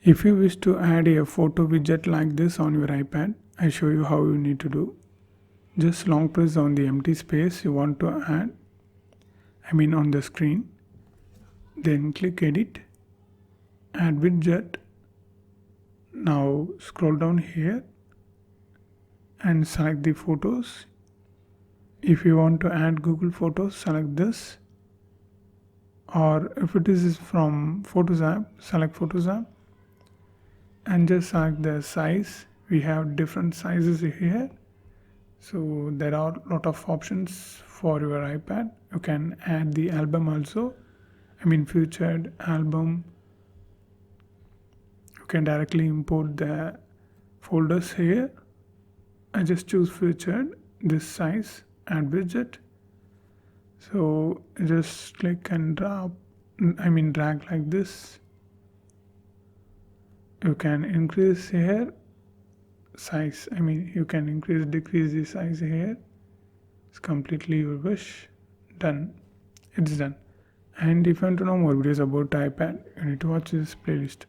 If you wish to add a photo widget like this on your iPad, I show you how you need to do. Just long press on the empty space you want to add, on the screen. Then click edit, add widget. Now scroll down here and select the photos. If you want to add Google Photos, select this. Or if it is from Photos app, select Photos app and just select the size. We have different sizes here. So there are a lot of options for your iPad. You can add the album also. Featured album. You can directly import the folders here. I just choose featured, this size, add widget. So just click and drag like this. You can increase here size. You can increase, decrease the size here. It's completely your wish. Done. It's done. And if you want to know more videos about iPad, you need to watch this playlist.